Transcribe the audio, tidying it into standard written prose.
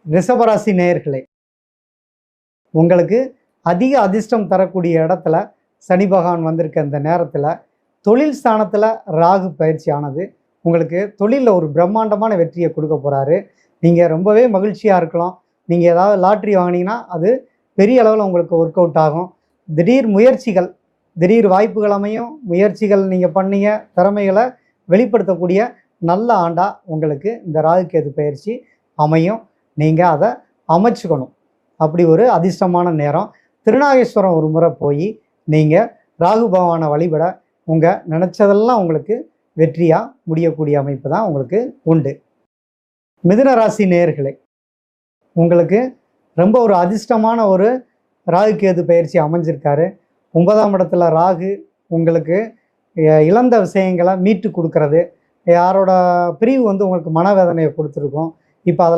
ரிஷபராசி நேயர்களே, உங்களுக்கு அதிக அதிர்ஷ்டம் தரக்கூடிய இடத்துல சனி பகவான் வந்திருக்க இந்த நேரத்தில் தொழில் ஸ்தானத்தில் ராகு பயிற்சி ஆனது உங்களுக்கு தொழிலில் ஒரு பிரம்மாண்டமான வெற்றியை கொடுக்க போகிறாரு. நீங்கள் ரொம்பவே மகிழ்ச்சியாக இருக்கலாம். நீங்கள் ஏதாவது லாட்ரி வாங்கினீங்கன்னா அது பெரிய அளவில் உங்களுக்கு ஒர்க் அவுட் ஆகும். திடீர் முயற்சிகள், திடீர் வாய்ப்புகள் அமையும். முயற்சிகள் நீங்கள் பண்ணீங்க திறமைகளை வெளிப்படுத்தக்கூடிய நல்ல ஆண்டாக உங்களுக்கு இந்த ராகு கேது பயிற்சி அமையும். நீங்கள் அதை அமைச்சுக்கணும். அப்படி ஒரு அதிர்ஷ்டமான நேரம். திருநாகேஸ்வரம் ஒரு முறை போய் நீங்கள் ராகு பகவானை வழிபட உங்கள் நினச்சதெல்லாம் உங்களுக்கு வெற்றியாக முடியக்கூடிய அமைப்பு தான் உங்களுக்கு உண்டு. மிதுன ராசி நேயர்களே, உங்களுக்கு ரொம்ப ஒரு அதிர்ஷ்டமான ஒரு ராகு கேது பயிற்சி அமைஞ்சிருக்காரு. 9ஆம் இடத்துல ராகு உங்களுக்கு இழந்த விஷயங்களை மீட்டு கொடுக்கறது, யாரோட பிரிவு உங்களுக்கு மனவேதனையை கொடுத்துருக்கோம். இப்போ அதெல்லாம்